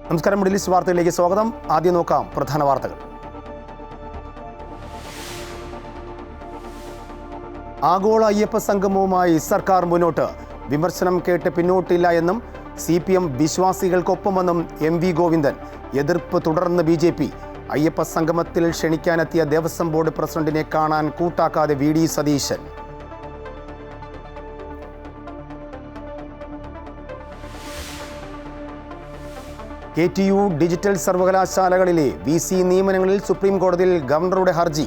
നമസ്കാരം. Middle east വാർത്തയിലേക്ക് സ്വാഗതം. ആദ്യം നോക്കാം പ്രധാന വാർത്തകൾ. ആഗോള അയ്യപ്പ സംഗമവുമായി സർക്കാർ മുന്നോട്ട്. വിമർശനം കേട്ട് പിന്നോട്ടില്ല എന്നും CPM വിശ്വാസികൾക്കൊപ്പമെന്നും MV ഗോവിന്ദൻ. എതിർപ്പ് തുടർന്ന് BJP. അയ്യപ്പ സംഗമത്തിൽ ക്ഷണിക്കാനെത്തിയ ദേവസ്വം ബോർഡ് പ്രസിഡന്റിനെ കാണാൻ കൂട്ടാക്കാതെ VD സതീശൻ. KTU ഡിജിറ്റൽ സർവകലാശാലകളിലെ VC നിയമനങ്ങളിൽ സുപ്രീം കോടതിയിൽ ഗവർണറുടെ ഹർജി.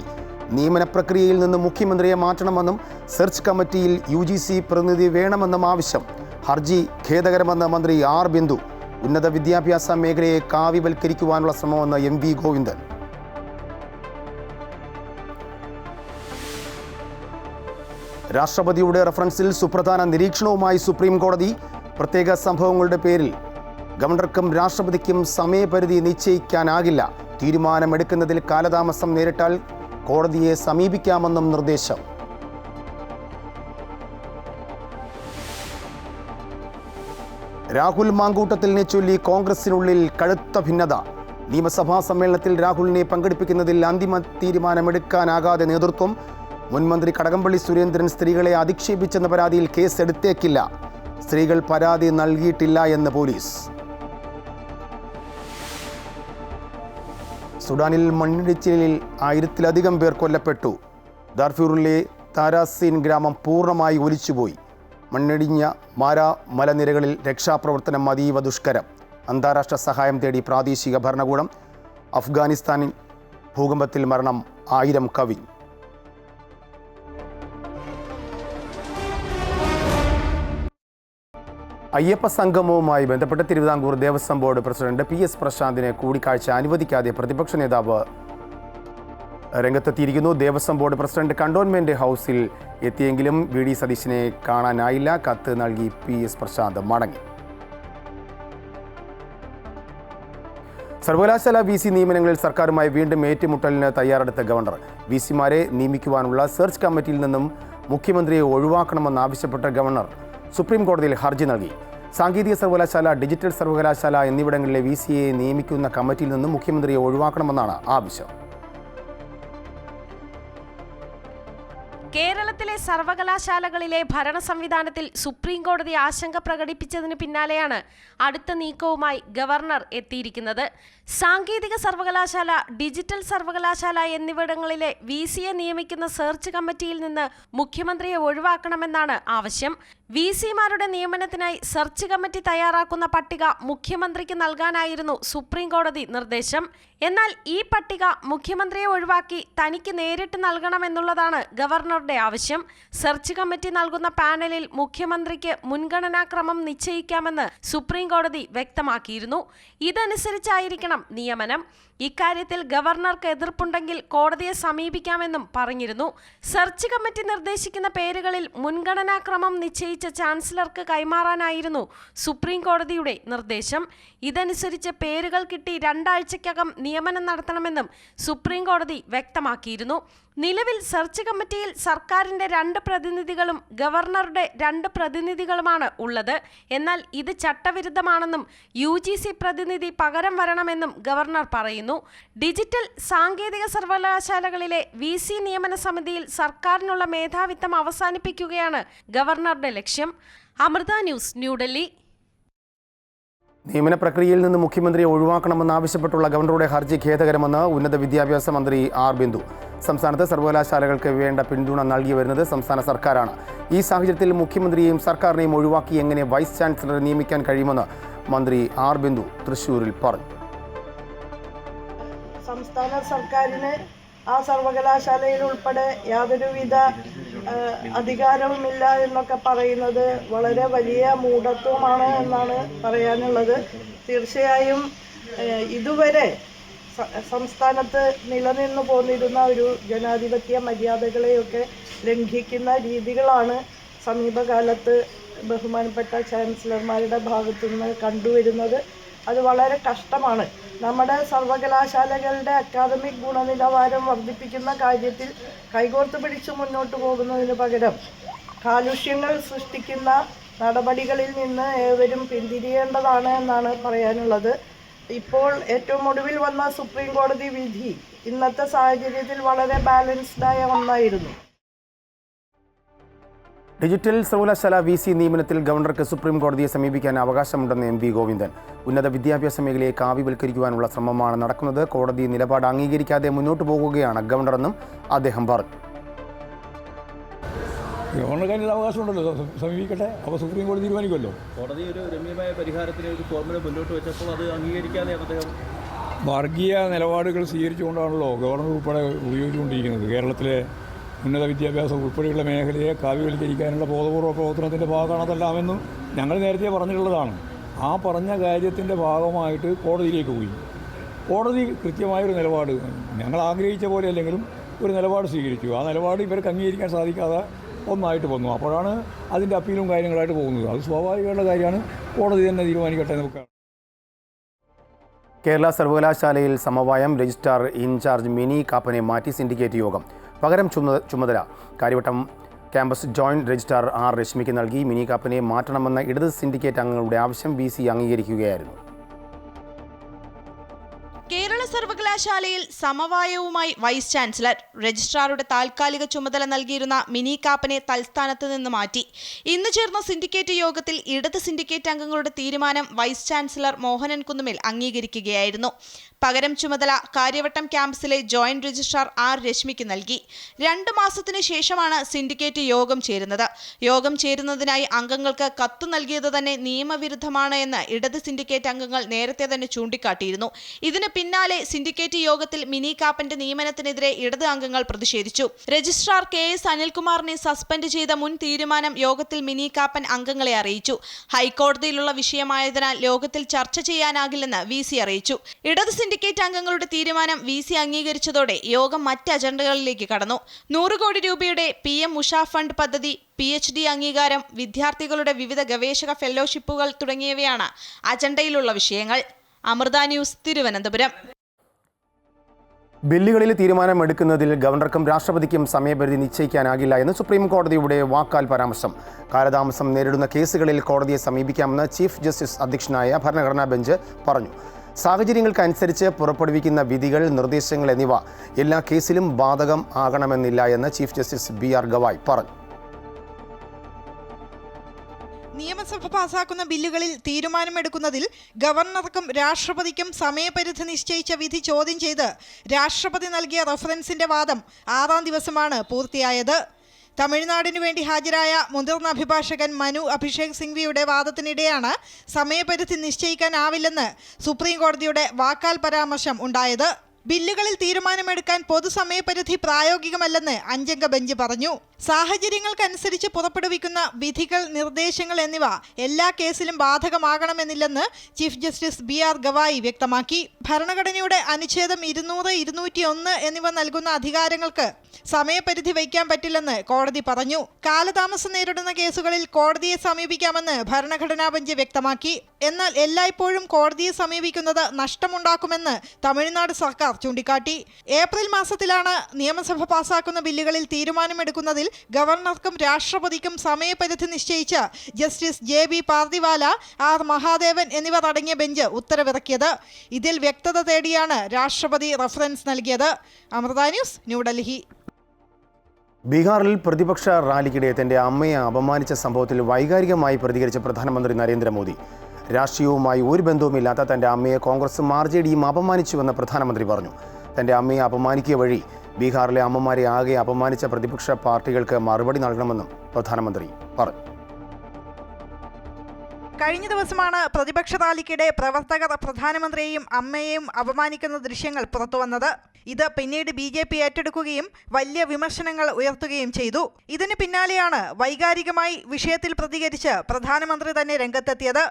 നിയമന പ്രക്രിയയിൽ നിന്ന് മുഖ്യമന്ത്രിയെ മാറ്റണമെന്നും സെർച്ച് കമ്മിറ്റിയിൽ UGC പ്രതിനിധി വേണമെന്നും ആവശ്യം. ഹർജി ഖേദകരമെന്ന് മന്ത്രി R ബിന്ദു. ഉന്നത വിദ്യാഭ്യാസ മേഖലയെ കാവ്യവൽക്കരിക്കുവാനുള്ള ശ്രമമെന്ന് MV ഗോവിന്ദൻ. രാഷ്ട്രപതിയുടെ റഫറൻസിൽ സുപ്രധാന നിരീക്ഷണവുമായി സുപ്രീം കോടതി. പ്രത്യേക സംഭവങ്ങളുടെ പേരിൽ ഗവർണർക്കും രാഷ്ട്രപതിക്കും സമയപരിധി നിശ്ചയിക്കാനാകില്ല. തീരുമാനമെടുക്കുന്നതിൽ കാലതാമസം നേരിട്ടാൽ കോടതിയെ സമീപിക്കാമെന്നും നിർദ്ദേശം. രാഹുൽ മാങ്കൂട്ടത്തിലിനെ ചൊല്ലി കോൺഗ്രസിനുള്ളിൽ കടുത്ത ഭിന്നത. നിയമസഭാ സമ്മേളനത്തിൽ രാഹുലിനെ പങ്കെടുപ്പിക്കുന്നതിൽ അന്തിമ തീരുമാനമെടുക്കാനാകാതെ നേതൃത്വം. മുൻമന്ത്രി കടകംപള്ളി സുരേന്ദ്രൻ സ്ത്രീകളെ അധിക്ഷേപിച്ചെന്ന പരാതിയിൽ കേസ് എടുത്തേക്കില്ല. സ്ത്രീകൾ പരാതി നൽകിയിട്ടില്ല എന്ന് പോലീസ്. സുഡാനിൽ മണ്ണിടിച്ചിലിൽ 1000-ലധികം പേർ കൊല്ലപ്പെട്ടു. ദാർഫൂറിലെ താരാസീൻ ഗ്രാമം പൂർണ്ണമായി ഒലിച്ചുപോയി. മണ്ണിടിഞ്ഞ മാരാ മലനിരകളിൽ രക്ഷാപ്രവർത്തനം അതീവ ദുഷ്കരം. അന്താരാഷ്ട്ര സഹായം തേടി പ്രാദേശിക ഭരണകൂടം. അഫ്ഗാനിസ്ഥാനിൽ ഭൂകമ്പത്തിൽ മരണം 1000 കവിഞ്ഞു. അയ്യപ്പ സംഗമവുമായി ബന്ധപ്പെട്ട് Thiruvithamkoor Devaswom board president PS പ്രശാന്തിനെ കൂടിക്കാഴ്ച അനുവദിക്കാതെ പ്രതിപക്ഷ നേതാവ് രംഗത്തെത്തിയിരിക്കുന്നു. ദേവസ്വം ബോർഡ് പ്രസിഡന്റ് കണ്ടോൺമെന്റ് ഹൗസിൽ എത്തിയെങ്കിലും VD സതീശനെ കാണാനായില്ല. കത്ത് നൽകി PS പ്രശാന്ത് മടങ്ങി. സർവകലാശാല VC നിയമനങ്ങളിൽ സർക്കാരുമായി വീണ്ടും ഏറ്റുമുട്ടലിന് തയ്യാറെടുത്ത ഗവർണർ. VCമാരെ നിയമിക്കുവാനുള്ള സെർച്ച് കമ്മിറ്റിയിൽ നിന്നും മുഖ്യമന്ത്രിയെ ഒഴിവാക്കണമെന്നാവശ്യപ്പെട്ട ഗവർണർ സുപ്രീം കോടതിയിൽ ഹർജി നൽകി. സാങ്കേതിക സർവകലാശാല, ഡിജിറ്റൽ സർവകലാശാല എന്നിവിടങ്ങളിലെ VCയെ നിയമിക്കുന്ന കമ്മിറ്റിയിൽ നിന്നും മുഖ്യമന്ത്രിയെ ഒഴിവാക്കണമെന്നാണ് ആവശ്യം. കേരളത്തിലെ സർവകലാശാലകളിലെ ഭരണ സംവിധാനത്തിൽ സുപ്രീം കോടതി ആശങ്ക പ്രകടിപ്പിച്ചതിന് പിന്നാലെയാണ് അടുത്ത നീക്കവുമായി ഗവർണർ എത്തിയിരിക്കുന്നത്. സാങ്കേതിക സർവകലാശാല, ഡിജിറ്റൽ സർവകലാശാല എന്നിവിടങ്ങളിലെ VCയെ നിയമിക്കുന്ന സെർച്ച് കമ്മിറ്റിയിൽ നിന്ന് മുഖ്യമന്ത്രിയെ ഒഴിവാക്കണമെന്നാണ് ആവശ്യം. VCമാരുടെ നിയമനത്തിനായി സെർച്ച് കമ്മിറ്റി തയ്യാറാക്കുന്ന പട്ടിക മുഖ്യമന്ത്രിക്ക് നൽകാനായിരുന്നു സുപ്രീം കോടതി നിർദ്ദേശം. എന്നാൽ ഈ പട്ടിക മുഖ്യമന്ത്രിയെ ഒഴിവാക്കി തനിക്ക് നേരിട്ട് നൽകണമെന്നുള്ളതാണ് ഗവർണറുടെ ആവശ്യം. സെർച്ച് കമ്മിറ്റി നൽകുന്ന പാനലിൽ മുഖ്യമന്ത്രിക്ക് മുൻഗണനാക്രമം നിശ്ചയിക്കാമെന്ന് സുപ്രീം കോടതി വ്യക്തമാക്കിയിരുന്നു. ഇതനുസരിച്ചായിരിക്കണം നിയമനം. ഇക്കാര്യത്തിൽ ഗവർണർക്ക് എതിർപ്പുണ്ടെങ്കിൽ കോടതിയെ സമീപിക്കാമെന്നും പറഞ്ഞിരുന്നു. സെർച്ച് കമ്മിറ്റി നിർദ്ദേശിക്കുന്ന പേരുകളിൽ മുൻഗണനാക്രമം നിശ്ചയിച്ച ചാൻസലർക്ക് കൈമാറാനായിരുന്നു സുപ്രീം കോടതിയുടെ നിർദ്ദേശം. ഇതനുസരിച്ച് പേരുകൾ കിട്ടി 2 ആഴ്ചയ്ക്കകം നിയമനം നടത്തണമെന്നും സുപ്രീം കോടതി വ്യക്തമാക്കിയിരുന്നു. നിലവിൽ സെർച്ച് കമ്മിറ്റിയിൽ സർക്കാരിന്റെ 2 പ്രതിനിധികളും ഗവർണറുടെ 2 പ്രതിനിധികളുമാണ് ഉള്ളത്. എന്നാൽ ഇത് ചട്ടവിരുദ്ധമാണെന്നും UGC പ്രതിനിധി പകരം വരണമെന്നും ഗവർണർ പറയുന്നു. ഡിജിറ്റൽ സാങ്കേതിക സർവകലാശാലകളിലെ VC നിയമന സമിതിയിൽ സർക്കാരിനുള്ള മേധാവിത്വം അവസാനിപ്പിക്കുകയാണ് ഗവർണറുടെ ലക്ഷ്യം. അമൃത ന്യൂസ്, ന്യൂഡൽഹി. നിയമന പ്രക്രിയയിൽ നിന്ന് മുഖ്യമന്ത്രിയെ ഒഴിവാക്കണമെന്നാവശ്യപ്പെട്ടുള്ള ഗവർണറുടെ ഹർജി ഖേദകരമെന്ന് ഉന്നത വിദ്യാഭ്യാസ മന്ത്രി R ബിന്ദു. സംസ്ഥാനത്ത് സർവകലാശാലകൾക്ക് വേണ്ട പിന്തുണ നൽകി വരുന്നത് സംസ്ഥാന സർക്കാരാണ്. ഈ സാഹചര്യത്തിൽ മുഖ്യമന്ത്രിയെയും സർക്കാരിനെയും ഒഴിവാക്കി എങ്ങനെ വൈസ് ചാൻസലറെ നിയമിക്കാൻ കഴിയുമെന്ന് മന്ത്രി R ബിന്ദു തൃശ്ശൂരിൽ പറഞ്ഞു. സംസ്ഥാന സർക്കാരിന് ആ സർവകലാശാലയിൽ ഉൾപ്പെടെ യാതൊരുവിധ അധികാരവുമില്ല എന്നൊക്കെ പറയുന്നത് വളരെ വലിയ മൂഢത്വമാണ് എന്നാണ് പറയാനുള്ളത്. തീർച്ചയായും ഇതുവരെ സംസ്ഥാനത്ത് നിലനിന്നു പോന്നിരുന്ന ഒരു ജനാധിപത്യ മര്യാദകളെയൊക്കെ ലംഘിക്കുന്ന രീതികളാണ് സമീപകാലത്ത് ബഹുമാനപ്പെട്ട ചാൻസലർമാരുടെ ഭാഗത്തുനിന്ന് കണ്ടുവരുന്നത്. അത് വളരെ കഷ്ടമാണ്. നമ്മുടെ സർവകലാശാലകളുടെ അക്കാദമിക് ഗുണനിലവാരം വർദ്ധിപ്പിക്കുന്ന കാര്യത്തിൽ കൈകോർത്ത് പിടിച്ച് മുന്നോട്ട് പോകുന്നതിന് പകരം കാലുഷ്യങ്ങൾ സൃഷ്ടിക്കുന്ന നടപടികളിൽ നിന്ന് ഏവരും പിന്തിരിയേണ്ടതാണ് എന്നാണ് പറയാനുള്ളത്. ഇപ്പോൾ ഏറ്റവും ഒടുവിൽ വന്ന സുപ്രീം കോടതി വിധി ഇന്നത്തെ സാഹചര്യത്തിൽ വളരെ ബാലൻസ്ഡായ ഒന്നായിരുന്നു. ഡിജിറ്റൽ സർവകലാശാല VC നിയമനത്തിൽ ഗവർണർക്ക് സുപ്രീം കോടതിയെ സമീപിക്കാൻ അവകാശമുണ്ടെന്ന് MV ഗോവിന്ദൻ. ഉന്നത വിദ്യാഭ്യാസ മേഖലയെ കാവ്യവൽക്കരിക്കുവാനുള്ള ശ്രമമാണ് നടക്കുന്നത്. കോടതി നിലപാട് അംഗീകരിക്കാതെ മുന്നോട്ട് പോകുകയാണ് ഗവർണറെന്നും അദ്ദേഹം പറഞ്ഞു. ഗവർണർക്ക് അതിൻ്റെ അവകാശമുണ്ടല്ലോ, സമീപിക്കട്ടെ. അപ്പോൾ സുപ്രീം കോടതി തീരുമാനിക്കുമല്ലോ. കോടതി ഒരു രമ്യമായ പരിഹാരത്തിന് ഒരു ഫോർമുല മുന്നോട്ട് വെച്ചപ്പോൾ അത് അംഗീകരിക്കാതെ അദ്ദേഹം വർഗീയ നിലപാടുകൾ സ്വീകരിച്ചുകൊണ്ടാണല്ലോ ഗവർണർ ഉൾപ്പെടെ ഉപയോഗിച്ചുകൊണ്ടിരിക്കുന്നത്. കേരളത്തിലെ ഉന്നത വിദ്യാഭ്യാസം ഉൾപ്പെടെയുള്ള മേഖലയെ കാവ്യവൽക്കരിക്കാനുള്ള ബോധപൂർവ്വ പ്രവർത്തനത്തിൻ്റെ ഭാഗമാണ് അതെല്ലാമെന്നും ഞങ്ങൾ നേരത്തെ പറഞ്ഞിട്ടുള്ളതാണ്. ആ പറഞ്ഞ കാര്യത്തിൻ്റെ ഭാഗമായിട്ട് കോടതിയിലേക്ക് പോയി. കോടതി കൃത്യമായൊരു നിലപാട് ഞങ്ങൾ ആഗ്രഹിച്ച പോലെ അല്ലെങ്കിലും ഒരു നിലപാട് സ്വീകരിച്ചു. ആ നിലപാട് ഇവർക്ക് അംഗീകരിക്കാൻ സാധിക്കാതെ ഒന്നായിട്ട് വന്നു. അപ്പോഴാണ് അതിൻ്റെ അപ്പീലും കാര്യങ്ങളായിട്ട് പോകുന്നത്. അത് സ്വാഭാവികമുള്ള കാര്യമാണ്. കോടതി തന്നെ തീരുമാനിക്കട്ടെ. നമുക്ക് കേരള സർവകലാശാലയിൽ സമവായം രജിസ്ട്രാർ ഇൻചാർജ് മിനി കാപ്പനെ മാറ്റി സിൻഡിക്കേറ്റ് യോഗം. പകരം ചുമതല Karyavattom campus joint registrar R രശ്മിക്ക് നൽകി. മിനി കാപ്പനെ മാറ്റണമെന്ന ഇടത് സിൻഡിക്കേറ്റ് അംഗങ്ങളുടെ ആവശ്യം VC അംഗീകരിക്കുകയായിരുന്നു. കേരള സർവകലാശാലയിൽ സമവായവുമായി വൈസ് ചാൻസലർ. രജിസ്ട്രാറുടെ താൽക്കാലിക ചുമതല നൽകിയിരുന്ന മിനി കാപ്പനെ തൽസ്ഥാനത്ത് നിന്ന് മാറ്റി. ഇന്ന് ചേർന്ന സിൻഡിക്കേറ്റ് യോഗത്തിൽ ഇടത് സിൻഡിക്കേറ്റ് അംഗങ്ങളുടെ തീരുമാനം വൈസ് ചാൻസലർ മോഹനൻ കുന്നുമേൽ അംഗീകരിക്കുകയായിരുന്നു. പകരം ചുമതല കാര്യവട്ടം ക്യാമ്പസിലെ ജോയിന്റ് രജിസ്ട്രാർ R രശ്മിക്ക് നൽകി. 2 മാസത്തിനു ശേഷമാണ് സിൻഡിക്കേറ്റ് യോഗം ചേരുന്നത്. യോഗം ചേരുന്നതിനായി അംഗങ്ങൾക്ക് കത്ത് നൽകിയത് തന്നെ നിയമവിരുദ്ധമാണ് എന്ന് ഇടത് സിൻഡിക്കേറ്റ് അംഗങ്ങൾ നേരത്തെ തന്നെ ചൂണ്ടിക്കാട്ടിയിരുന്നു. ഇതിന് പിന്നാലെ സിൻഡിക്കേറ്റ് യോഗത്തിൽ മിനി കാപ്പന്റെ നിയമനത്തിനെതിരെ ഇടത് അംഗങ്ങൾ പ്രതിഷേധിച്ചു. രജിസ്ട്രാർ KS അനിൽകുമാറിനെ സസ്പെൻഡ് ചെയ്ത മുൻ തീരുമാനം യോഗത്തിൽ മിനി കാപ്പൻ അംഗങ്ങളെ അറിയിച്ചു. ഹൈക്കോടതിയിലുള്ള വിഷയമായതിനാൽ യോഗത്തിൽ ചർച്ച ചെയ്യാനാകില്ലെന്ന് VC അറിയിച്ചു. ഇടത് സിൻഡിക്കേറ്റ് അംഗങ്ങളുടെ തീരുമാനം VC അംഗീകരിച്ചതോടെ യോഗം മറ്റ് അജണ്ടകളിലേക്ക് കടന്നു. 100 കോടി രൂപയുടെ PM ഉഷ ഫണ്ട് പദ്ധതി, PhD അംഗീകാരം, വിദ്യാർത്ഥികളുടെ വിവിധ ഗവേഷക ഫെലോഷിപ്പുകൾ തുടങ്ങിയവയാണ് അജണ്ടയിലുള്ള വിഷയങ്ങൾ. അമൃത ന്യൂസ്, തിരുവനന്തപുരം. ബില്ലുകളിൽ തീരുമാനമെടുക്കുന്നതിൽ ഗവർണർക്കും രാഷ്ട്രപതിക്കും സമയപരിധി നിശ്ചയിക്കാനാകില്ല എന്ന് സുപ്രീം കോടതിയുടെ വാക്കാൽ പരാമർശം. കാലതാമസം നേരിടുന്ന കേസുകളിൽ കോടതിയെ സമീപിക്കാമെന്ന് ചീഫ് ജസ്റ്റിസ് അധ്യക്ഷനായ ഭരണഘടനാ ബെഞ്ച് പറഞ്ഞു. സാഹചര്യങ്ങൾക്കനുസരിച്ച് പുറപ്പെടുവിക്കുന്ന വിധികൾ, നിർദ്ദേശങ്ങൾ എന്നിവ എല്ലാ കേസിലും ബാധകം ആകണമെന്നില്ല എന്ന് ചീഫ് ജസ്റ്റിസ് BR ഗവായ് പറഞ്ഞു. നിയമസഭ പാസാക്കുന്ന ബില്ലുകളിൽ തീരുമാനമെടുക്കുന്നതിൽ ഗവർണർക്കും രാഷ്ട്രപതിക്കും സമയപരിധി നിശ്ചയിച്ച വിധി ചോദ്യം ചെയ്ത് രാഷ്ട്രപതി നൽകിയ റഫറൻസിന്റെ വാദം 6ാം ദിവസമാണ് പൂർത്തിയായത്. തമിഴ്നാടിനു വേണ്ടി ഹാജരായ മുതിർന്ന അഭിഭാഷകൻ മനു അഭിഷേക് സിംഗ്വിയുടെ വാദത്തിനിടെയാണ് സമയപരിധി നിശ്ചയിക്കാനാവില്ലെന്ന് സുപ്രീം കോടതിയുടെ വാക്കാൽ പരാമർശം ഉണ്ടായത്. ബില്ലുകളിൽ തീരുമാനമെടുക്കാൻ പൊതുസമയപരിധി പ്രായോഗികമല്ലെന്ന് 5-അംഗ ബെഞ്ച് പറഞ്ഞു. സാഹചര്യങ്ങൾക്കനുസരിച്ച് പുറപ്പെടുവിക്കുന്ന വിധികൾ, നിർദ്ദേശങ്ങൾ എന്നിവ എല്ലാ കേസിലും ബാധകമാകണമെന്നില്ലെന്ന് ചീഫ് ജസ്റ്റിസ് BR ഗവായി വ്യക്തമാക്കി. ഭരണഘടനയുടെ അനുച്ഛേദം 200, 201 എന്നിവ നൽകുന്ന അധികാരങ്ങൾക്ക് സമയപരിധി വയ്ക്കാൻ പറ്റില്ലെന്ന് കോടതി പറഞ്ഞു. കാലതാമസം നേരിടുന്ന കേസുകളിൽ കോടതിയെ സമീപിക്കാമെന്ന് ഭരണഘടനാ ബെഞ്ച് വ്യക്തമാക്കി. എന്നാൽ എല്ലായ്പ്പോഴും കോടതിയെ സമീപിക്കുന്നത് നഷ്ടമുണ്ടാക്കുമെന്ന് തമിഴ്നാട് സർക്കാർ ചൂണ്ടിക്കാട്ടി. ഏപ്രിൽ മാസത്തിലാണ് നിയമസഭ പാസാക്കുന്ന ബില്ലുകളിൽ തീരുമാനമെടുക്കുന്നതിൽ ഗവർണർക്കും രാഷ്ട്രപതിക്കും സമയപരിധി നിശ്ചയിച്ച justice JB Pardiwala, R Mahadevan എന്നിവർ അടങ്ങിയ ബെഞ്ച് ഉത്തരവിറക്കിയത്. ഇതിൽ വ്യക്തത തേടിയാണ് രാഷ്ട്രപതി റഫറൻസ് നൽകിയത്. അമൃത ന്യൂസ്, ന്യൂഡൽഹി. ബീഹാറിൽ പ്രതിപക്ഷ റാലിക്കിടെ തന്റെ അമ്മയെ അപമാനിച്ച സംഭവത്തിൽ വൈകാരികമായി പ്രതികരിച്ച പ്രധാനമന്ത്രി നരേന്ദ്രമോദി. രാഷ്ട്രീയവുമായി ഒരു ബന്ധവുമില്ലാത്ത തന്റെ അമ്മയെ കോൺഗ്രസും RJDയും അപമാനിച്ചുവെന്ന് പ്രധാനമന്ത്രി പറഞ്ഞു. തന്റെ അമ്മയെ അപമാനിക്കുക വഴി ബീഹാറിലെ അമ്മമാരെ ആകെ അപമാനിച്ച പ്രതിപക്ഷ പാർട്ടികൾക്ക് മറുപടി നൽകണമെന്നും പ്രധാനമന്ത്രി പറഞ്ഞു. കഴിഞ്ഞ ദിവസമാണ് പ്രതിപക്ഷ റാലിക്കിടെ പ്രവർത്തകർ പ്രധാനമന്ത്രിയെയും അമ്മയെയും അപമാനിക്കുന്ന ദൃശ്യങ്ങൾ പുറത്തുവന്നത്. ഇത് പിന്നീട് BJP ഏറ്റെടുക്കുകയും വലിയ വിമർശനങ്ങൾ ഉയർത്തുകയും ചെയ്തു. ഇതിന് പിന്നാലെയാണ് വൈകാരികമായി വിഷയത്തിൽ പ്രതികരിച്ച് പ്രധാനമന്ത്രി തന്നെ രംഗത്തെത്തിയത്.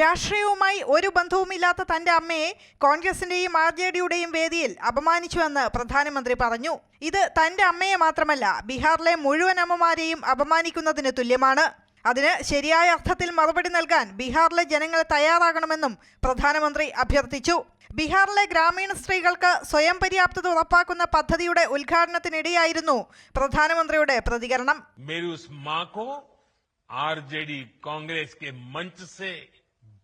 രാഷ്ട്രീയവുമായി ഒരു ബന്ധവുമില്ലാത്ത തന്റെ അമ്മയെ കോൺഗ്രസിന്റെയും RJDയുടെയും വേദിയിൽ അപമാനിച്ചുവെന്ന് പ്രധാനമന്ത്രി പറഞ്ഞു. ഇത് തന്റെ അമ്മയെ മാത്രമല്ല, ബീഹാറിലെ മുഴുവൻ അമ്മമാരെയും അപമാനിക്കുന്നതിന് തുല്യമാണ്. അതിന് ശരിയായ അർത്ഥത്തിൽ മറുപടി നൽകാൻ ബീഹാറിലെ ജനങ്ങൾ തയ്യാറാകണമെന്നും പ്രധാനമന്ത്രി അഭ്യർത്ഥിച്ചു. ബീഹാറിലെ ഗ്രാമീണ സ്ത്രീകൾക്ക് സ്വയം പര്യാപ്തത ഉറപ്പാക്കുന്ന പദ്ധതിയുടെ ഉദ്ഘാടനത്തിനിടെയായിരുന്നു പ്രധാനമന്ത്രിയുടെ പ്രതികരണം. मेरी उस मां को RJD कांग्रेस के मंच से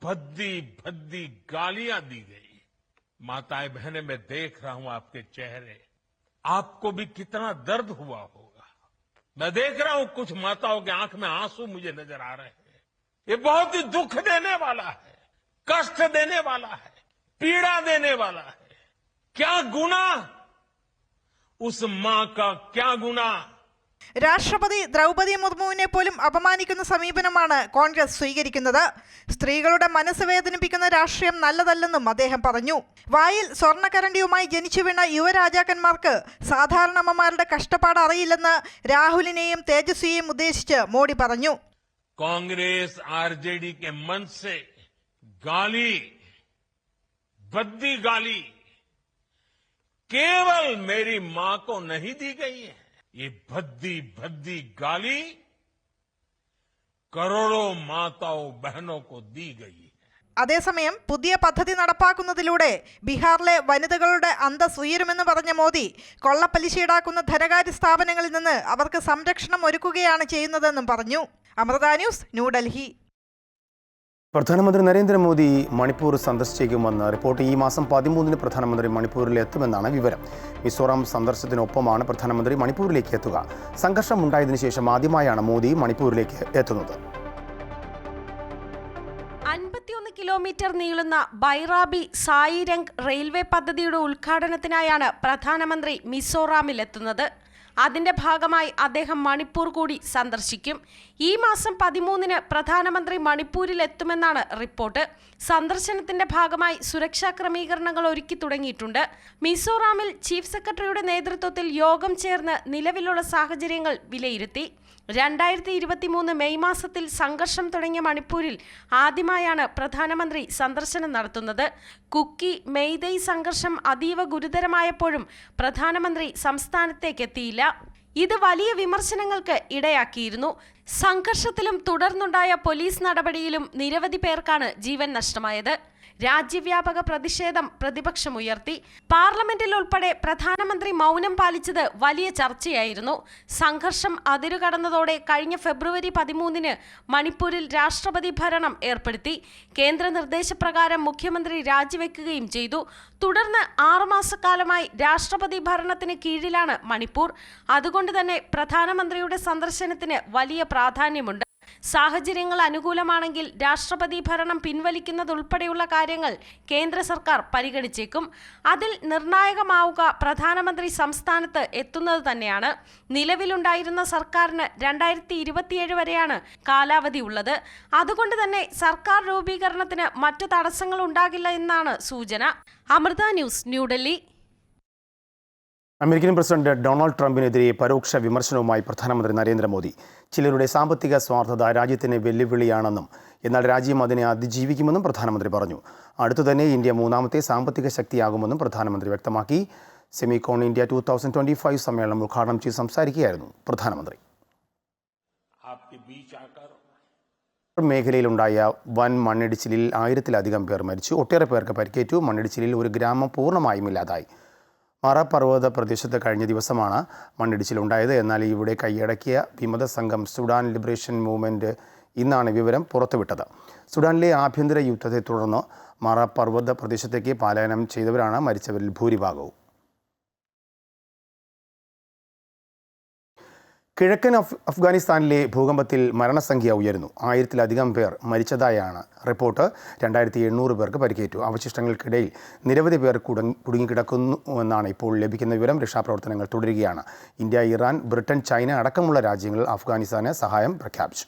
भद्दी भद्दी गालियां दी गई. माताएं बहनें, मैं देख रहा हूं आपके चेहरे, आपको भी कितना दर्द हुआ होगा। मैं देख रहा हूं कुछ माताओं के आंख में आंसू मुझे नजर आ रहे हैं। ये बहुत ही दुख देने वाला है, कष्ट देने वाला है, पीड़ा देने वाला है। क्या गुना, उस मां का क्या गुना। രാഷ്ട്രപതി ദ്രൗപദി മുർമുവിനെ പോലും അപമാനിക്കുന്ന സമീപനമാണ് കോൺഗ്രസ് സ്വീകരിക്കുന്നത്. സ്ത്രീകളുടെ മനസ്സ് വേദനിപ്പിക്കുന്ന രാഷ്ട്രീയം നല്ലതല്ലെന്നും അദ്ദേഹം പറഞ്ഞു. വായിൽ സ്വർണ്ണക്കരണ്ടിയുമായി ജനിച്ചു വീണ യുവരാജാക്കന്മാർക്ക് സാധാരണ അമ്മമാരുടെ കഷ്ടപ്പാട് അറിയില്ലെന്ന് രാഹുലിനെയും തേജസ്വിയെയും ഉദ്ദേശിച്ച് മോഡി പറഞ്ഞു. कांग्रेस आरजेडी के मन से गाली, भद्दी गाली केवल मेरी मां को नहीं दी गई है, ये भद्दी भद्दी गाली करोड़ों माताओं बहनों को दी गई है. അതേസമയം പുതിയ പദ്ധതി നടപ്പാക്കുന്നതിലൂടെ ബീഹാറിലെ വനിതകളുടെ അന്തസ് ഉയരുമെന്ന് പറഞ്ഞ മോദി കൊള്ളപ്പലിശ ഈടാക്കുന്ന ധനകാര്യ സ്ഥാപനങ്ങളിൽ നിന്ന് അവർക്ക് സംരക്ഷണം ഒരുക്കുകയാണ് ചെയ്യുന്നതെന്നും പറഞ്ഞു. അമൃത ന്യൂസ്, ന്യൂഡൽഹി. പ്രധാനമന്ത്രി നരേന്ദ്രമോദി മണിപ്പൂർ സന്ദർശിച്ചേക്കുമെന്ന് റിപ്പോർട്ട്. ഈ മാസം 13-ന് പ്രധാനമന്ത്രി മണിപ്പൂരിൽ എത്തുമെന്നാണ് വിവരം. മിസോറാം സന്ദർശനത്തിനൊപ്പമാണ് പ്രധാനമന്ത്രി മണിപ്പൂരിലേക്ക് എത്തുക. സംഘർഷമുണ്ടായതിനു ശേഷം ആദ്യമായാണ് മോദി മണിപ്പൂരിലേക്ക് എത്തുന്നത്. 51 കിലോമീറ്റർ നീളുന്ന ബൈറാബി സായിരംഗ് റെയിൽവേ പദ്ധതിയുടെ ഉദ്ഘാടനത്തിനായാണ് പ്രധാനമന്ത്രി മിസോറാമിലെത്തുന്നത്. അതിന്റെ ഭാഗമായി അദ്ദേഹം മണിപ്പൂർ കൂടി സന്ദർശിക്കും. ഈ മാസം 13-ന് പ്രധാനമന്ത്രി മണിപ്പൂരിൽ എത്തുമെന്നാണ് റിപ്പോർട്ട്. സന്ദർശനത്തിന്റെ ഭാഗമായി സുരക്ഷാ ക്രമീകരണങ്ങൾ ഒരുക്കി തുടങ്ങിയിട്ടുണ്ട്. മിസോറാമിൽ ചീഫ് സെക്രട്ടറിയുടെ നേതൃത്വത്തിൽ യോഗം ചേർന്ന് നിലവിലുള്ള സാഹചര്യങ്ങൾ വിലയിരുത്തി. 2023 മെയ് മാസത്തിൽ സംഘർഷം തുടങ്ങിയ മണിപ്പൂരിൽ ആദ്യമായാണ് പ്രധാനമന്ത്രി സന്ദർശനം നടത്തുന്നത്. കുക്കി മെയ്തൈ സംഘർഷം അതീവ ഗുരുതരമായപ്പോഴും പ്രധാനമന്ത്രി സംസ്ഥാനത്തേക്ക് എത്തിയില്ല. ഇത് വലിയ വിമർശനങ്ങൾക്ക് ഇടയാക്കിയിരുന്നു. സംഘർഷത്തിലും തുടർന്നുണ്ടായ പോലീസ് നടപടിയിലും നിരവധി പേർക്കാണ് ജീവൻ നഷ്ടമായത്. രാജ്യവ്യാപക പ്രതിഷേധം പ്രതിപക്ഷമുയർത്തി. പാർലമെന്റിൽ ഉൾപ്പെടെ പ്രധാനമന്ത്രി മൗനം പാലിച്ചത് വലിയ ചർച്ചയായിരുന്നു. സംഘർഷം അതിരുകടന്നതോടെ കഴിഞ്ഞ ഫെബ്രുവരി 13-ന് മണിപ്പൂരിൽ രാഷ്ട്രപതി ഭരണം ഏർപ്പെടുത്തി. കേന്ദ്ര നിർദ്ദേശപ്രകാരം മുഖ്യമന്ത്രി രാജിവെക്കുകയും ചെയ്തു. തുടർന്ന് 6 മാസക്കാലമായി രാഷ്ട്രപതി ഭരണത്തിന് കീഴിലാണ് മണിപ്പൂർ. അതുകൊണ്ട് തന്നെ പ്രധാനമന്ത്രിയുടെ സന്ദർശനത്തിന് വലിയ പ്രാധാന്യമുണ്ട്. സാഹചര്യങ്ങൾ അനുകൂലമാണെങ്കിൽ രാഷ്ട്രപതി ഭരണം പിൻവലിക്കുന്നതുൾപ്പെടെയുള്ള കാര്യങ്ങൾ കേന്ദ്ര സർക്കാർ പരിഗണിച്ചേക്കും. അതിൽ നിർണായകമാവുക പ്രധാനമന്ത്രി സംസ്ഥാനത്ത് എത്തുന്നത് തന്നെയാണ്. നിലവിലുണ്ടായിരുന്ന സർക്കാരിന് 2027 വരെയാണ് കാലാവധി ഉള്ളത്. അതുകൊണ്ട് തന്നെ സർക്കാർ രൂപീകരണത്തിന് മറ്റു തടസ്സങ്ങൾ ഉണ്ടാകില്ല എന്നാണ് സൂചന. Amrita news, New Delhi. American president Donald ട്രംപിനെതിരെ പരോക്ഷ വിമർശനവുമായി പ്രധാനമന്ത്രി നരേന്ദ്രമോദി. ചിലരുടെ സാമ്പത്തിക സ്വാർത്ഥത രാജ്യത്തിന് വെല്ലുവിളിയാണെന്നും എന്നാൽ രാജ്യം അതിനെ അതിജീവിക്കുമെന്നും പ്രധാനമന്ത്രി പറഞ്ഞു. അടുത്തുതന്നെ ഇന്ത്യ 3ാമത്തെ സാമ്പത്തിക ശക്തിയാകുമെന്നും പ്രധാനമന്ത്രി വ്യക്തമാക്കി. സെമികോൺ ഇന്ത്യ 2025 സമ്മേളനം ഉദ്ഘാടനം ചെയ്ത് സംസാരിക്കുകയായിരുന്നു പ്രധാനമന്ത്രി. മേഖലയിലുണ്ടായ വൻ മണ്ണിടിച്ചിലിൽ 1000-ലധികം പേർ മരിച്ചു. ഒട്ടേറെ പേർക്ക് പരിക്കേറ്റു. മണ്ണിടിച്ചിലിൽ ഒരു ഗ്രാമം പൂർണ്ണമായും ഇല്ലാതായി. മാറ പർവ്വത പ്രദേശത്ത് കഴിഞ്ഞ ദിവസമാണ് മണ്ണിടിച്ചിലുണ്ടായത്. എന്നാൽ ഇവിടെ കൈയടക്കിയ വിമത സംഘം സുഡാൻ ലിബറേഷൻ മൂവ്മെൻറ്റ് ഇന്നാണ് വിവരം പുറത്തുവിട്ടത്. സുഡാനിലെ ആഭ്യന്തര യുദ്ധത്തെ തുടർന്ന് മാറ പർവ്വത പ്രദേശത്തേക്ക് പലായനം ചെയ്തവരാണ് മരിച്ചവരിൽ ഭൂരിഭാഗവും. കിഴക്കൻ അഫ്ഗാനിസ്ഥാനിലെ ഭൂകമ്പത്തിൽ മരണസംഖ്യ ഉയരുന്നു. 1000-ലധികം പേർ മരിച്ചതായാണ് റിപ്പോർട്ട്. 2800 പേർക്ക് പരിക്കേറ്റു. അവശിഷ്ടങ്ങൾക്കിടയിൽ നിരവധി പേർ കുടുങ്ങിക്കിടക്കുന്നുവെന്നാണ് ഇപ്പോൾ ലഭിക്കുന്ന വിവരം. രക്ഷാപ്രവർത്തനങ്ങൾ തുടരുകയാണ്. ഇന്ത്യ, ഇറാൻ, ബ്രിട്ടൻ, ചൈന അടക്കമുള്ള രാജ്യങ്ങൾ അഫ്ഗാനിസ്ഥാന് സഹായം പ്രഖ്യാപിച്ചു.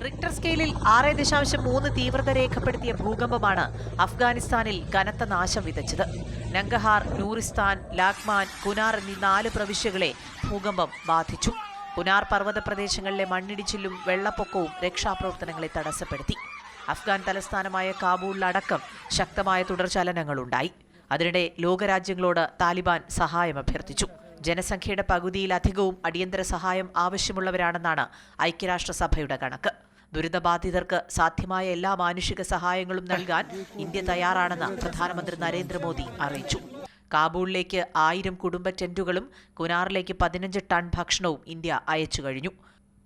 റിക്ടർ സ്കെയിലിൽ 6.3 തീവ്രത രേഖപ്പെടുത്തിയ ഭൂകമ്പമാണ് അഫ്ഗാനിസ്ഥാനിൽ കനത്ത നാശം വിതച്ചത്. നങ്കഹാർ, നൂറിസ്ഥാൻ, ലാഗ്മാൻ, കുനാർ എന്നീ 4 പ്രവിശ്യകളെ ഭൂകമ്പം ബാധിച്ചു. കുനാർ പർവ്വത പ്രദേശങ്ങളിലെ മണ്ണിടിച്ചിലും വെള്ളപ്പൊക്കവും രക്ഷാപ്രവർത്തനങ്ങളെ തടസ്സപ്പെടുത്തി. അഫ്ഗാൻ തലസ്ഥാനമായ കാബൂളിലടക്കം ശക്തമായ തുടർചലനങ്ങളുണ്ടായി. അതിനിടെ ലോകരാജ്യങ്ങളോട് താലിബാൻ സഹായം അഭ്യർത്ഥിച്ചു. ജനസംഖ്യയുടെ പകുതിയിലധികവും അടിയന്തര സഹായം ആവശ്യമുള്ളവരാണെന്നാണ് ഐക്യരാഷ്ട്രസഭയുടെ കണക്ക്. ദുരിതബാധിതർക്ക് സാധ്യമായ എല്ലാ മാനുഷിക സഹായങ്ങളും നൽകാൻ ഇന്ത്യ തയ്യാറാണെന്ന് പ്രധാനമന്ത്രി നരേന്ദ്രമോദി അറിയിച്ചു. കാബൂളിലേക്ക് 1000 കുടുംബ ടെന്റുകളും കുനാറിലേക്ക് 15 ടൺ ഭക്ഷണവും ഇന്ത്യ അയച്ചു കഴിഞ്ഞു.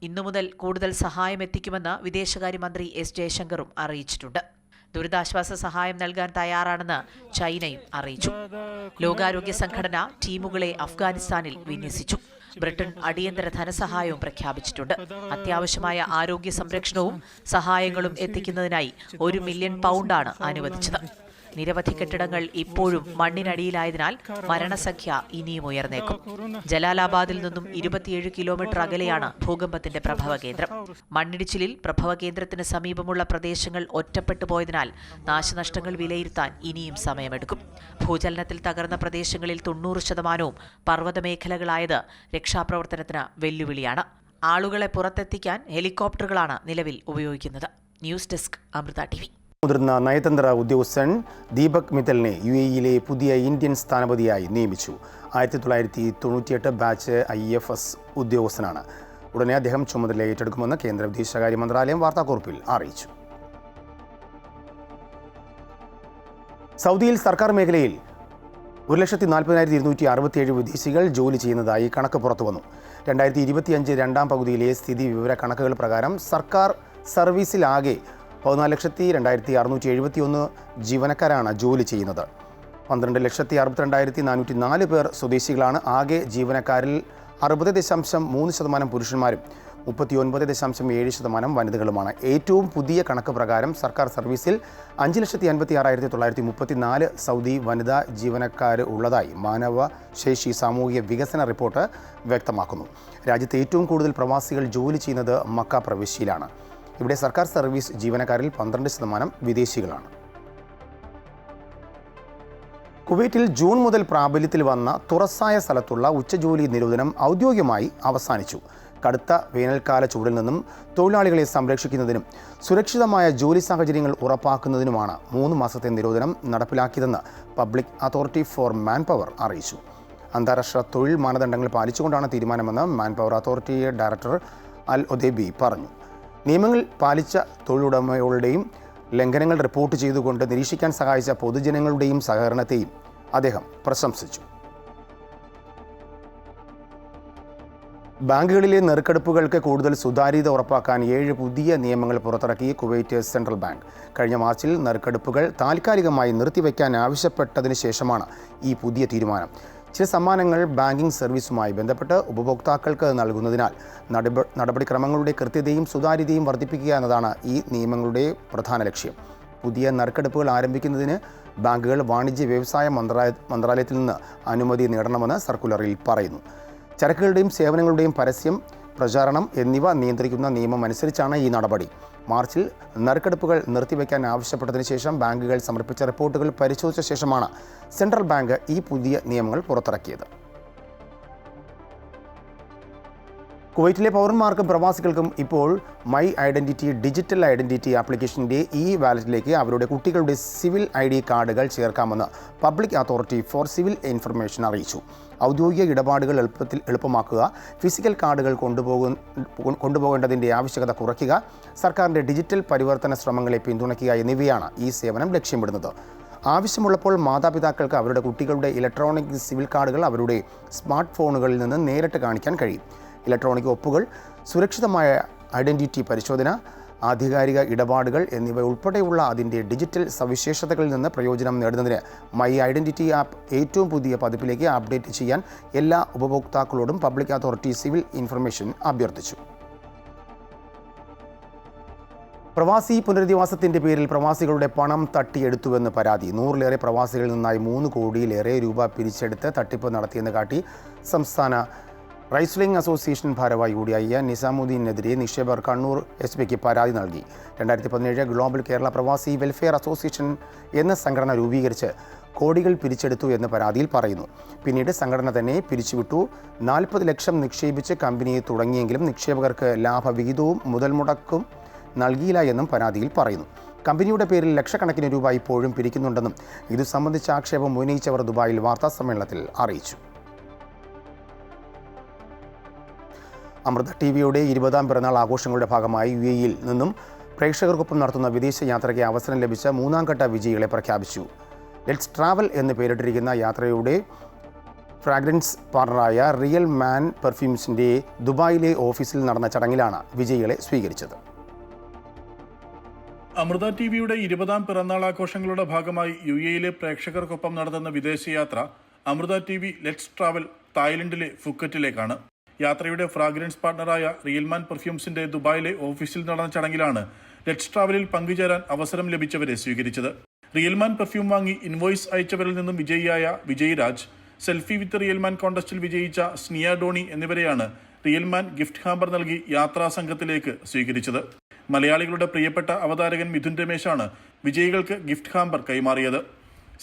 ഇന്നു മുതൽ കൂടുതൽ സഹായം എത്തിക്കുമെന്ന് വിദേശകാര്യമന്ത്രി എസ് ജയശങ്കറും അറിയിച്ചിട്ടുണ്ട്. ദുരിതാശ്വാസ സഹായം നൽകാൻ തയ്യാറാണെന്ന് ചൈനയും അറിയിച്ചു. ലോകാരോഗ്യ സംഘടന ടീമുകളെ അഫ്ഗാനിസ്ഥാനിൽ വിന്യസിച്ചു. ബ്രിട്ടൻ അടിയന്തര ധനസഹായവും പ്രഖ്യാപിച്ചിട്ടുണ്ട്. അത്യാവശ്യമായ ആരോഗ്യ സംരക്ഷണവും സഹായങ്ങളും എത്തിക്കുന്നതിനായി 1 മില്യൺ പൗണ്ടാണ് അനുവദിച്ചത്. നിരവധി കെട്ടിടങ്ങൾ ഇപ്പോഴും മണ്ണിനടിയിലായതിനാൽ മരണസംഖ്യ ഇനിയും ഉയർന്നേക്കും. ജലാലാബാദിൽ നിന്നും 27 കിലോമീറ്റർ അകലെയാണ് ഭൂകമ്പത്തിന്റെ പ്രഭവ കേന്ദ്രം. മണ്ണിടിച്ചിലിൽ പ്രഭവ കേന്ദ്രത്തിന് സമീപമുള്ള പ്രദേശങ്ങൾ ഒറ്റപ്പെട്ടു പോയതിനാൽ നാശനഷ്ടങ്ങൾ വിലയിരുത്താൻ ഇനിയും സമയമെടുക്കും. ഭൂചലനത്തിൽ തകർന്ന പ്രദേശങ്ങളിൽ 90% പർവ്വതമേഖലകളായത് രക്ഷാപ്രവർത്തനത്തിന് വെല്ലുവിളിയാണ്. ആളുകളെ പുറത്തെത്തിക്കാൻ ഹെലികോപ്റ്ററുകളാണ് നിലവിൽ ഉപയോഗിക്കുന്നത്. News desk Amrita TV. മുതിർന്ന നയതന്ത്ര ഉദ്യോഗസ്ഥൻ ദീപക് മിത്തലിനെ UAE-ലെ പുതിയ ഇന്ത്യൻ സ്ഥാനപതിയായി നിയമിച്ചു. 1998 ബാച്ച് IFS ഉദ്യോഗസ്ഥനാണ്. ഉടനെ അദ്ദേഹം ചുമതല ഏറ്റെടുക്കുമെന്ന് കേന്ദ്ര വിദേശകാര്യ മന്ത്രാലയം വാർത്താക്കുറിപ്പിൽ അറിയിച്ചു. സൗദിയിൽ സർക്കാർ മേഖലയിൽ 1,40,267 വിദേശികൾ ജോലി ചെയ്യുന്നതായി കണക്ക് പുറത്തുവന്നു. 2025 രണ്ടാം പകുതിയിലെ സ്ഥിതി വിവര കണക്കുകൾ പ്രകാരം സർക്കാർ സർവീസിലാകെ 14,02,671 ജീവനക്കാരാണ് ജോലി ചെയ്യുന്നത്. 12,62,404 പേർ സ്വദേശികളാണ്. ആകെ ജീവനക്കാരിൽ 60.3% പുരുഷന്മാരും 39.7% വനിതകളുമാണ്. ഏറ്റവും പുതിയ കണക്ക് പ്രകാരം സർക്കാർ സർവീസിൽ 5,56,934 സൗദി വനിതാ ജീവനക്കാർ ഉള്ളതായി മാനവശേഷി സാമൂഹിക വികസന റിപ്പോർട്ട് വ്യക്തമാക്കുന്നു. രാജ്യത്ത് ഏറ്റവും കൂടുതൽ പ്രവാസികൾ ജോലി ചെയ്യുന്നത് മക്ക പ്രവിശ്യയിലാണ്. ഇവിടെ സർക്കാർ സർവീസ് ജീവനക്കാരിൽ 12% വിദേശികളാണ്. കുവൈറ്റിൽ ജൂൺ മുതൽ പ്രാബല്യത്തിൽ വന്ന തുറസായ സ്ഥലത്തുള്ള ഉച്ചജോലി നിരോധനം ഔദ്യോഗികമായി അവസാനിച്ചു. കടുത്ത വേനൽക്കാല ചൂടിൽ നിന്നും തൊഴിലാളികളെ സംരക്ഷിക്കുന്നതിനും സുരക്ഷിതമായ ജോലി സാഹചര്യങ്ങൾ ഉറപ്പാക്കുന്നതിനുമാണ് 3 മാസത്തെ നിരോധനം നടപ്പിലാക്കിയതെന്ന് public authority for man power അറിയിച്ചു. അന്താരാഷ്ട്ര തൊഴിൽ മാനദണ്ഡങ്ങൾ പാലിച്ചുകൊണ്ടാണ് തീരുമാനമെന്ന് man power authority director Al Odebi പറഞ്ഞു. നിയമങ്ങൾ പാലിച്ച തൊഴിലുടമകളുടെയും ലംഘനങ്ങൾ റിപ്പോർട്ട് ചെയ്തുകൊണ്ട് നിരീക്ഷിക്കാൻ സഹായിച്ച പൊതുജനങ്ങളുടെയും സഹകരണത്തെയും അദ്ദേഹം പ്രശംസിച്ചു. ബാങ്കുകളിലെ നെറുക്കെടുപ്പുകൾക്ക് കൂടുതൽ സുതാര്യത ഉറപ്പാക്കാൻ 7 പുതിയ നിയമങ്ങൾ പുറത്തിറക്കി കുവൈറ്റ് സെൻട്രൽ ബാങ്ക്. കഴിഞ്ഞ മാർച്ചിൽ നെറുക്കെടുപ്പുകൾ താൽക്കാലികമായി നിർത്തിവെക്കാൻ ആവശ്യപ്പെട്ടതിന് ശേഷമാണ് ഈ പുതിയ തീരുമാനം. ചില സമ്മാനങ്ങൾ ബാങ്കിംഗ് സർവീസുമായി ബന്ധപ്പെട്ട് ഉപഭോക്താക്കൾക്ക് നൽകുന്നതിനാൽ നടപടിക്രമങ്ങളുടെ കൃത്യതയും സുതാര്യതയും വർദ്ധിപ്പിക്കുക എന്നതാണ് ഈ നിയമങ്ങളുടെ പ്രധാന ലക്ഷ്യം. പുതിയ നറുക്കെടുപ്പുകൾ ആരംഭിക്കുന്നതിന് ബാങ്കുകൾ വാണിജ്യ വ്യവസായ മന്ത്രാലയത്തിൽ നിന്ന് അനുമതി നേടണമെന്ന് സർക്കുലറിൽ പറയുന്നു. ചരക്കുകളുടെയും സേവനങ്ങളുടെയും പരസ്യം, പ്രചാരണം എന്നിവ നിയന്ത്രിക്കുന്ന നിയമം അനുസരിച്ചാണ് ഈ നടപടി. മാർച്ചിൽ നറുക്കെടുപ്പുകൾ നിർത്തിവെക്കാൻ ആവശ്യപ്പെട്ടതിന് ശേഷം ബാങ്കുകൾ സമർപ്പിച്ച റിപ്പോർട്ടുകൾ പരിശോധിച്ച ശേഷമാണ് സെൻട്രൽ ബാങ്ക് ഈ പുതിയ നിയമങ്ങൾ പുറത്തിറക്കിയത്. കുവൈറ്റിലെ പൗരന്മാർക്കും പ്രവാസികൾക്കും ഇപ്പോൾ മൈ ഐഡൻറ്റിറ്റി ഡിജിറ്റൽ ഐഡൻറ്റിറ്റി ആപ്ലിക്കേഷൻ്റെ വാലറ്റിലേക്ക് അവരുടെ കുട്ടികളുടെ സിവിൽ ID കാർഡുകൾ ചേർക്കാമെന്ന് public authority for civil information അറിയിച്ചു. ഔദ്യോഗിക ഇടപാടുകൾ എളുപ്പമാക്കുക, ഫിസിക്കൽ കാർഡുകൾ കൊണ്ടുപോകേണ്ടതിൻ്റെ ആവശ്യകത കുറയ്ക്കുക, സർക്കാരിൻ്റെ ഡിജിറ്റൽ പരിവർത്തന ശ്രമങ്ങളെ പിന്തുണയ്ക്കുക എന്നിവയാണ് ഈ സേവനം ലക്ഷ്യമിടുന്നത്. ആവശ്യമുള്ളപ്പോൾ മാതാപിതാക്കൾക്ക് അവരുടെ കുട്ടികളുടെ ഇലക്ട്രോണിക് സിവിൽ കാർഡുകൾ അവരുടെ സ്മാർട്ട് ഫോണുകളിൽ നിന്ന് നേരിട്ട് കാണിക്കാൻ കഴിയും. ഇലക്ട്രോണിക് ഒപ്പുകൾ, സുരക്ഷിതമായ ഐഡൻറ്റിറ്റി പരിശോധന, ആധികാരിക ഇടപാടുകൾ എന്നിവ ഉൾപ്പെടെയുള്ള അതിൻ്റെ ഡിജിറ്റൽ സവിശേഷതകളിൽ നിന്ന് പ്രയോജനം നേടുന്നതിന് മൈ ഐഡൻറ്റിറ്റി ആപ്പ് ഏറ്റവും പുതിയ പതിപ്പിലേക്ക് അപ്ഡേറ്റ് ചെയ്യാൻ എല്ലാ ഉപഭോക്താക്കളോടും പബ്ലിക് അതോറിറ്റി സിവിൽ ഇൻഫർമേഷൻ അഭ്യർത്ഥിച്ചു. പ്രവാസി പുനരധിവാസത്തിൻ്റെ പേരിൽ പ്രവാസികളുടെ പണം തട്ടിയെടുത്തുവെന്ന് പരാതി. 100-ലേറെ പ്രവാസികളിൽ നിന്നായി 3 കോടിയിലേറെ രൂപ പിരിച്ചെടുത്ത് തട്ടിപ്പ് നടത്തിയെന്ന് കാട്ടി സംസ്ഥാന റൈസ്ലിംഗ് അസോസിയേഷൻ ഭാരവാഹി കൂടിയായ നിസാമുദ്ദീനെതിരെ നിക്ഷേപകർ കണ്ണൂർ SPക്ക് പരാതി നൽകി. 2017 ഗ്ലോബൽ കേരള പ്രവാസി വെൽഫെയർ അസോസിയേഷൻ എന്ന സംഘടന രൂപീകരിച്ച് കോടികൾ പിരിച്ചെടുത്തു എന്ന് പരാതിയിൽ പറയുന്നു. പിന്നീട് സംഘടന തന്നെ പിരിച്ചുവിട്ടു. 40 ലക്ഷം നിക്ഷേപിച്ച് കമ്പനിയെ തുടങ്ങിയെങ്കിലും നിക്ഷേപകർക്ക് ലാഭവിഹിതവും മുതൽ മുടക്കും നൽകിയില്ല എന്നും പരാതിയിൽ പറയുന്നു. കമ്പനിയുടെ പേരിൽ ലക്ഷക്കണക്കിന് രൂപ ഇപ്പോഴും പിരിക്കുന്നുണ്ടെന്നും ഇതു സംബന്ധിച്ച ആക്ഷേപം ഉന്നയിച്ചവർ ദുബായിൽ വാർത്താസമ്മേളനത്തിൽ അറിയിച്ചു. അമൃത TVയുടെ 20ാം പിറന്നാൾ ആഘോഷങ്ങളുടെ ഭാഗമായി UAE-യിൽ നിന്നും പ്രേക്ഷകർക്കൊപ്പം നടത്തുന്ന വിദേശ യാത്രയ്ക്ക് അവസരം ലഭിച്ച 3ാം ഘട്ട വിജയികളെ പ്രഖ്യാപിച്ചു. ലെറ്റ്സ് ട്രാവൽ എന്ന് പേരിട്ടിരിക്കുന്ന യാത്രയുടെ ഫ്രാഗ്രൻസ് പാർട്ണറായ റിയൽ മാൻ പെർഫ്യൂംസിൻ്റെ ദുബായിലെ ഓഫീസിൽ നടന്ന ചടങ്ങിലാണ് വിജയികളെ സ്വീകരിച്ചത്. അമൃത ടിവിയുടെ 20ാം പിറന്നാൾ ആഘോഷങ്ങളുടെ ഭാഗമായി UAE-യിലെ പ്രേക്ഷകർക്കൊപ്പം നടത്തുന്ന വിദേശയാത്ര അമൃത TV ലെറ്റ്സ് ട്രാവൽ തായ്ലൻഡിലെ ഫുക്കറ്റിലേക്കാണ്. യാത്രയുടെ ഫ്രാഗ്രൻസ് പാർട്ണറായ റിയൽമാൻ പെർഫ്യൂംസിന്റെ ദുബായിലെ ഓഫീസിൽ നടന്ന ചടങ്ങിലാണ് ലെറ്റ്സ് ട്രാവലിൽ പങ്കുചേരാൻ അവസരം ലഭിച്ചവരെ സ്വീകരിച്ചത്. റിയൽമാൻ പെർഫ്യൂം വാങ്ങി ഇൻവോയ്സ് അയച്ചവരിൽ നിന്നും വിജയിയായ വിജയ് രാജ്, സെൽഫി വിത്ത് റിയൽമാൻ കോൺടെസ്റ്റിൽ വിജയിച്ച സ്നിയ ഡോണി എന്നിവരെയാണ് റിയൽമാൻ ഗിഫ്റ്റ് ഹാമ്പർ നൽകി യാത്രാ സംഘത്തിലേക്ക് സ്വീകരിച്ചത്. മലയാളികളുടെ പ്രിയപ്പെട്ട അവതാരകൻ മിഥുൻ രമേശാണ് വിജയികൾക്ക് ഗിഫ്റ്റ് ഹാമ്പർ കൈമാറിയത്.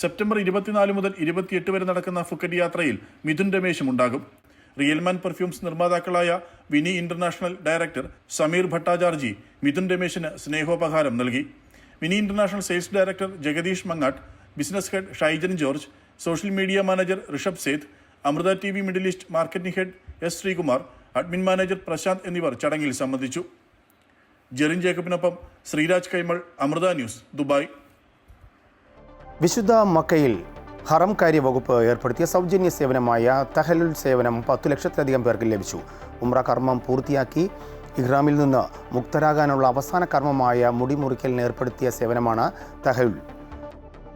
സെപ്റ്റംബർ 24 മുതൽ 28 വരെ നടക്കുന്ന ഫുക്കറ്റ് യാത്രയിൽ മിഥുൻ രമേശും ഉണ്ടാകും. റിയൽമാൻ പെർഫ്യൂംസ് നിർമ്മാതാക്കളായ വിനി ഇന്റർനാഷണൽ ഡയറക്ടർ സമീർ ഭട്ടാചാർജി മിഥുൻ രമേശിന് സ്നേഹോപഹാരം നൽകി. Vini international sales director Jagadish Mangatt, business head Shaijan George, social media manager Rishabh Seth, Amrita TV middle east marketing head S Sreekumar, admin manager Prashanth എന്നിവർ ചടങ്ങിൽ സംബന്ധിച്ചു. ജെറിൻ ജേക്കബിനൊപ്പം ശ്രീരാജ് കൈമൾ, അമൃത ന്യൂസ്, ദുബായ്. വിശുദ്ധ മക്കയിൽ ഹറം കാര്യ വകുപ്പ് ഏർപ്പെടുത്തിയ സൗജന്യ സേവനമായ തഹലുൽ സേവനം 10 ലക്ഷത്തിലധികം പേർക്ക് ലഭിച്ചു. ഉംറ കർമ്മം പൂർത്തിയാക്കി ഇഹ്റാമിൽ നിന്ന് മുക്തരാകാനുള്ള അവസാന കർമ്മമായ മുടിമുറിക്കലിന് ഏർപ്പെടുത്തിയ സേവനമാണ് തഹലുൽ.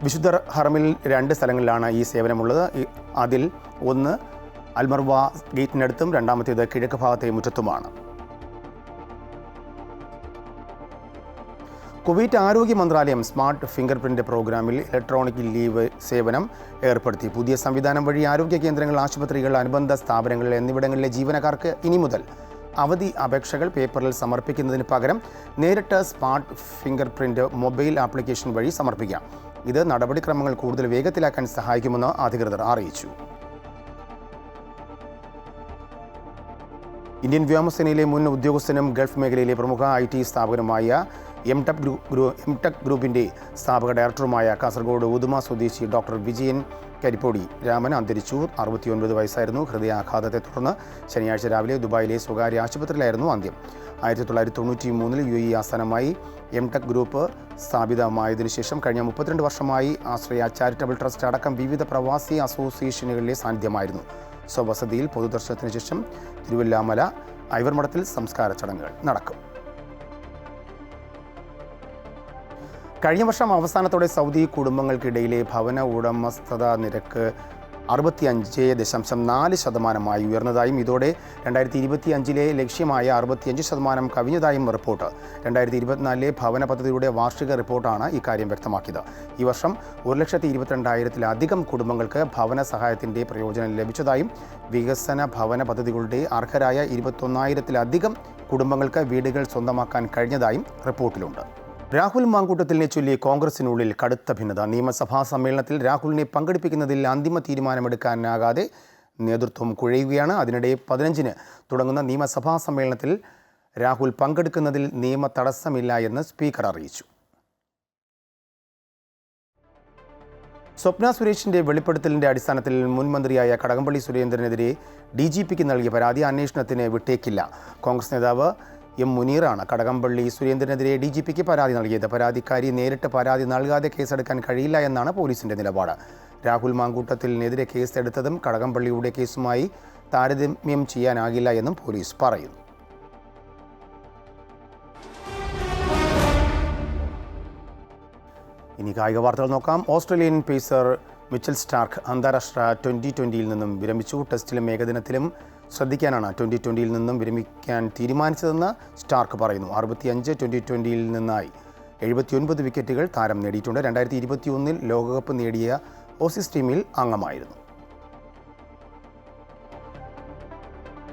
വിശുദ്ധ ഹറമിൽ 2 സ്ഥലങ്ങളിലാണ് ഈ സേവനമുള്ളത്. അതിൽ ഒന്ന് അൽമർവ ഗേറ്റിനടുത്തും രണ്ടാമത്തേത് കിഴക്ക് ഭാഗത്തെ മുറ്റത്തുമാണ്. കുവൈറ്റ് ആരോഗ്യ മന്ത്രാലയം സ്മാർട്ട് ഫിംഗർ പ്രിന്റ് പ്രോഗ്രാമിൽ ഇലക്ട്രോണിക് ലീവ് സേവനം ഏർപ്പെടുത്തി. പുതിയ സംവിധാനം വഴി ആരോഗ്യ കേന്ദ്രങ്ങൾ, ആശുപത്രികൾ, അനുബന്ധ സ്ഥാപനങ്ങൾ എന്നിവിടങ്ങളിലെ ജീവനക്കാർക്ക് ഇനി മുതൽ അവധി അപേക്ഷകൾ പേപ്പറിൽ സമർപ്പിക്കുന്നതിന് പകരം നേരിട്ട് smart finger print mobile application വഴി സമർപ്പിക്കാം. ഇത് നടപടിക്രമങ്ങൾ കൂടുതൽ വേഗത്തിലാക്കാൻ സഹായിക്കുമെന്ന് അധികൃതർ അറിയിച്ചു. ഇന്ത്യൻ വ്യോമസേനയിലെ മുൻ ഉദ്യോഗസ്ഥനും ഗൾഫ് മേഖലയിലെ പ്രമുഖ IT സ്ഥാപകനുമായ എംടെക് ഗ്രൂപ്പിൻ്റെ സ്ഥാപക ഡയറക്ടറുമായ കാസർഗോഡ് ഉദുമ സ്വദേശി ഡോക്ടർ വിജയൻ കരിപ്പോടി രാമൻ അന്തരിച്ചു. 69 വയസ്സായിരുന്നു. ഹൃദയാഘാതത്തെ തുടർന്ന് ശനിയാഴ്ച രാവിലെ ദുബായിലെ സ്വകാര്യ ആശുപത്രിയിലായിരുന്നു അന്ത്യം. 1993 UAE ആസ്ഥാനമായി എംടെക് ഗ്രൂപ്പ് സ്ഥാപിതമായതിനു ശേഷം കഴിഞ്ഞ 32 വർഷമായി ആശ്രയ ചാരിറ്റബിൾ ട്രസ്റ്റ് അടക്കം വിവിധ പ്രവാസി അസോസിയേഷനുകളിലെ സാന്നിധ്യമായിരുന്നു. സ്വവസതിയിൽ പൊതുദർശനത്തിന് ശേഷം തിരുവല്ലാമല ഐവർമഠത്തിൽ സംസ്കാര ചടങ്ങുകൾ നടക്കും. കഴിഞ്ഞ വർഷം അവസാനത്തോടെ സൗദി കുടുംബങ്ങൾക്കിടയിലെ ഭവന ഉടമസ്ഥത നിരക്ക് 65.4% ഉയർന്നതായും ഇതോടെ 2025 ലക്ഷ്യമായ 65% കവിഞ്ഞതായും റിപ്പോർട്ട്. 2024 ഭവന പദ്ധതിയുടെ വാർഷിക റിപ്പോർട്ടാണ് ഇക്കാര്യം വ്യക്തമാക്കിയത്. ഈ വർഷം 1,22,000-ലധികം കുടുംബങ്ങൾക്ക് ഭവന സഹായത്തിൻ്റെ പ്രയോജനം ലഭിച്ചതായും വികസന ഭവന പദ്ധതികളുടെ അർഹരായ 21,000-ലധികം കുടുംബങ്ങൾക്ക് വീടുകൾ സ്വന്തമാക്കാൻ കഴിഞ്ഞതായും റിപ്പോർട്ടിലുണ്ട്. രാഹുൽ മാങ്കൂട്ടത്തിലിനെ ചൊല്ലി കോൺഗ്രസിനുള്ളിൽ കടുത്ത ഭിന്നത. നിയമസഭാ സമ്മേളനത്തിൽ രാഹുലിനെ പങ്കെടുപ്പിക്കുന്നതിൽ അന്തിമ തീരുമാനമെടുക്കാനാകാതെ നേതൃത്വം കുഴയുകയാണ്. അതിനിടെ 15-ന് തുടങ്ങുന്ന നിയമസഭാ സമ്മേളനത്തിൽ രാഹുൽ പങ്കെടുക്കുന്നതിൽ നിയമ തടസ്സമില്ല എന്ന് സ്പീക്കർ അറിയിച്ചു. സ്വപ്ന സുരേഷിൻ്റെ വെളിപ്പെടുത്തലിൻ്റെ അടിസ്ഥാനത്തിൽ മുൻ മന്ത്രിയായ കടകംപള്ളി സുരേന്ദ്രനെതിരെ DGPക്ക് നൽകിയ പരാതി അന്വേഷണത്തിന് വിട്ടേക്കില്ല. കോൺഗ്രസ് നേതാവ് M മുനീറാണ് കടകംപള്ളി സുരേന്ദ്രനെതിരെ DGPക്ക് പരാതി നൽകിയത്. പരാതിക്കാരി നേരിട്ട് പരാതി നൽകാതെ കേസെടുക്കാൻ കഴിയില്ല എന്നാണ് പോലീസിന്റെ നിലപാട്. രാഹുൽ മാങ്കൂട്ടത്തിനെതിരെ കേസെടുത്തതും കടകംപള്ളിയുടെ കേസുമായി താരതമ്യം ചെയ്യാനാകില്ല എന്നും പോലീസ് പറയുന്നു. ഇനി കായിക വാർത്തകൾ നോക്കാം. ഓസ്ട്രേലിയൻ പേസർ മിച്ചൽ സ്റ്റാർക്ക് അന്താരാഷ്ട്ര 2020-ൽ നിന്നും വിരമിച്ചു. ടെസ്റ്റിലും ഏകദിനത്തിലും ശ്രദ്ധിക്കാനാണ് 2020-ൽ നിന്നും വിരമിക്കാൻ തീരുമാനിച്ചതെന്ന് സ്റ്റാർക്ക് പറയുന്നു. 65 2020-ൽ നിന്നായി 79 വിക്കറ്റുകൾ താരം നേടിയിട്ടുണ്ട്. 2021-ൽ ലോകകപ്പ് നേടിയ ഓസീസ് ടീമിൽ അംഗമായിരുന്നു.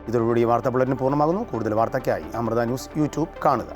ഇതോടുകൂടി വാർത്താ ബുള്ളറ്റിൻ പൂർണ്ണമാകുന്നു. കൂടുതൽ വാർത്തയ്ക്കായി അമൃത ന്യൂസ് യൂട്യൂബ് കാണുക.